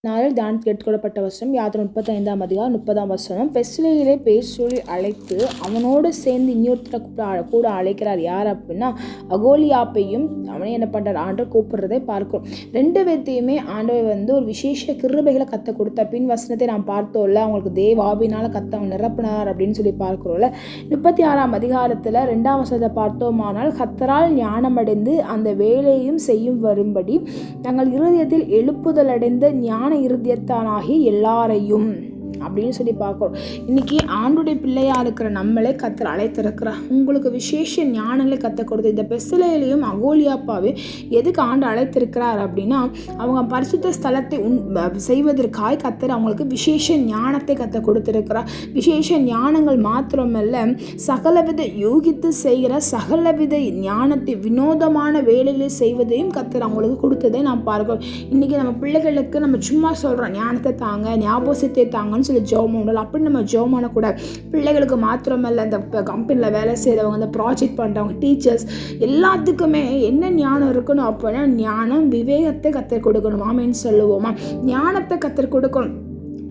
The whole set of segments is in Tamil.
நாளில் தியானத்துக்கு எடுத்துக்கொள்ளப்பட்ட வசனம் யாத்திரை 35ஆம் அதிகாரம் 30ஆம் வசனம். பெஸ்லேயிலே பேர் சொல்லி அழைத்து அவனோடு சேர்ந்து இன்னொருத்தரை கூட அழைக்கிறார். யார் அப்படின்னா அகோலியாப்பையும் அவனே என்ன பண்ணுறார் ஆண்டவர் கூப்பிடுறதை பார்க்கிறோம். ரெண்டு பேர்த்தையுமே ஆண்டவர் ஒரு விசேஷ கிருபைகளை கத்த கொடுத்த பின் வசனத்தை நாம் பார்த்தோம்ல, அவங்களுக்கு தேவாவினால கத்தவங்க நிரப்பினார் அப்படின்னு சொல்லி பார்க்கிறோம்ல. 36ஆம் அதிகாரத்தில் 2ஆம் வசனத்தை பார்த்தோமானால் கத்தரால் ஞானமடைந்து அந்த வேலையும் செய்யும் வரும்படி தங்கள் இருதயத்தில் எழுப்புதல் அடைந்த ஞான இருதயத்தானாகி எல்லாரையும் அப்படின்னு சொல்லி பார்க்குறோம். இன்னைக்கு ஆண்டுடைய பிள்ளையா இருக்கிற நம்மளே கத்தர் அழைத்திருக்கிறார். உங்களுக்கு விசேஷ ஞானங்களை கத்த கொடுத்து இந்த பெஸ்லேயிலையும் அகோலியாப்பாவே எதுக்கு ஆண்டு அழைத்திருக்கிறார் அப்படின்னா அவங்க பரிசுத்த ஸ்தலத்தை செய்வதற்காக கத்தர் அவங்களுக்கு விசேஷ ஞானத்தை கத்த கொடுத்திருக்கிறார். விசேஷ ஞானங்கள் மாத்திரமல்ல, சகலவித யூகித்து செய்கிற சகலவித ஞானத்தை வினோதமான வேலைகளை செய்வதையும் கத்தர் அவங்களுக்கு கொடுத்ததை நாம் பார்க்கிறோம். இன்னைக்கு நம்ம பிள்ளைகளுக்கு நம்ம சும்மா சொல்றோம் ஞானத்தை தாங்க, ஞாபகத்தை தாங்கன்னு சொல்லி ஜெபம் பண்ணலாம். அப்படி நம்ம ஜெபம் பண்ணக்கூடாது. பிள்ளைகளுக்கு மாத்திரமல்ல, இந்த கம்பெனியில் வேலை செய்கிறவங்க, இந்த ப்ராஜெக்ட் பண்ணுறவங்க, டீச்சர்ஸ் எல்லாத்துக்குமே என்ன ஞானம் இருக்கணும் அப்படின்னா ஞானம் விவேகத்தை கற்றுக் கொடுக்கணும். ஆமேன்னு சொல்லுவோமா? ஞானத்தை கற்றுக் கொடுக்கணும்,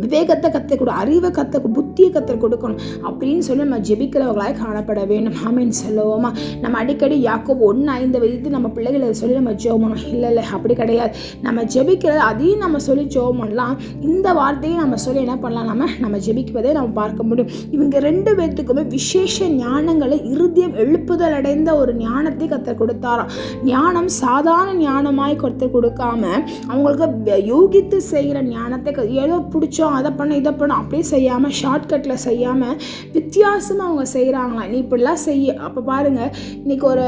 விவேகத்தை கற்றுக் கொடு, அறிவை புத்தியை கற்றுக் கொடுக்கணும் அப்படின்னு சொல்லி நம்ம ஜெபிக்கிறவங்களாக காணப்பட வேண்டும். ஆமேன்னு சொல்லுவோமா? நம்ம அடிக்கடி யாக்கோபு 1:5 வைத்து நம்ம பிள்ளைகளை சொல்லி நம்ம ஜெபம் இல்லை அப்படி கிடையாது. நம்ம ஜெபிக்கிறது அதையும் நம்ம சொல்லி ஜெபம் பண்ணலாம். இந்த வார்த்தையை நம்ம சொல்லி என்ன பண்ணலாம், நம்ம ஜெபிக்குவதை நம்ம பார்க்க முடியும். இவங்க ரெண்டு பேர்த்துக்குமே விசேஷ ஞானங்களை இருதயம் எழுப்புதல் அடைந்த ஒரு ஞானத்தை கற்றுக் கொடுத்தாராம். ஞானம் சாதாரண ஞானமாய் கற்றுக் கொடுக்காம அவங்களுக்கு யூகித்து செய்கிற ஞானத்தை ஏதோ பிடிச்சோம் அதை பண்ண இதை பண்ண அப்படியே செய்யாமல் ஷார்ட்கட்டில் செய்யாமல் வித்தியாசமாக அவங்க செய்கிறாங்களா. நீ இப்படிலாம் செய்ய. அப்போ பாருங்கள், இன்றைக்கி ஒரு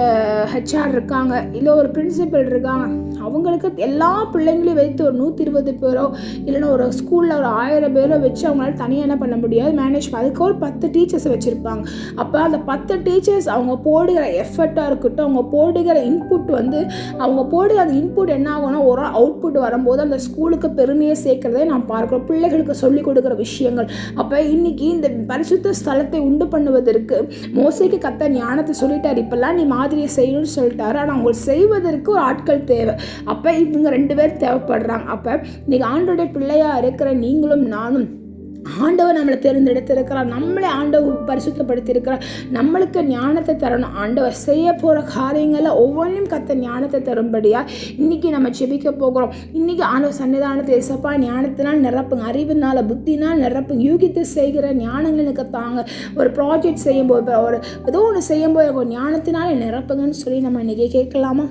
ஹெச்ஆர் இருக்காங்க, இல்லை ஒரு பிரின்சிபல் இருக்காங்க, அவங்களுக்கு எல்லா பிள்ளைங்களையும் வைத்து ஒரு 120 பேரோ இல்லைன்னா ஒரு ஸ்கூலில் ஒரு 1000 பேரோ வச்சு அவங்களால தனியாக என்ன பண்ண முடியாது, மேனேஜ் பண்ண. அதுக்கு ஒரு 10 டீச்சர்ஸ் வச்சுருப்பாங்க. அப்போ அந்த 10 டீச்சர்ஸ் அவங்க போடுகிற எஃபர்ட்டாக இருக்கட்டும், அவங்க போடுகிற இன்புட் அவங்க போடுகிற அந்த இன்புட் என்ன ஆகும்னா ஒரு அவுட்புட் வரும்போது அந்த ஸ்கூலுக்கு பெருமையை சேர்க்கிறதே நான் பார்க்குறோம். பிள்ளைகளுக்கு சொல்லிக் கொடுக்கிற விஷயங்கள். அப்போ இன்னைக்கு இந்த பரிசுத்த ஸ்தலத்தை உண்டு பண்ணுவதற்கு மோசேக்கு கர்த்தர் ஞானத்தை சொல்லிட்டார், இப்பெல்லாம் நீ மாதிரியை செய்யணும்னு சொல்லிட்டாரு. ஆனால் அவங்க செய்வதற்கு ஒரு ஆட்கள் தேவை. அப்போ இவங்க 2 பேர் தேவைப்படுறாங்க. அப்போ இன்னைக்கு ஆண்டோடைய பிள்ளையா இருக்கிற நீங்களும் நானும் ஆண்டவர் நம்மளை தேர்ந்தெடுத்திருக்கிறார், நம்மளே ஆண்டவர் பரிசுத்தப்படுத்தியிருக்கிறார். நம்மளுக்கு ஞானத்தை தரணும். ஆண்டவர் செய்ய போகிற காரியங்களில் ஒவ்வொன்றையும் கர்த்தர் ஞானத்தை தரும்படியா இன்னைக்கு நம்ம ஜெபிக்க போகிறோம். இன்னைக்கு ஆண்டவர் சன்னிதானத்தை ஏசப்பா ஞானத்தினால் நிரப்புங்க, அறிவினால் புத்தினால் நிரப்புங்க, யூகித்து செய்கிற ஞானங்களுக்கு தாங்க. ஒரு ப்ராஜெக்ட் செய்யும்போது, ஒரு ஏதோ ஒன்று செய்யும்போது ஞானத்தினால நிரப்புங்கன்னு சொல்லி நம்ம இன்னைக்கு கேட்கலாமா?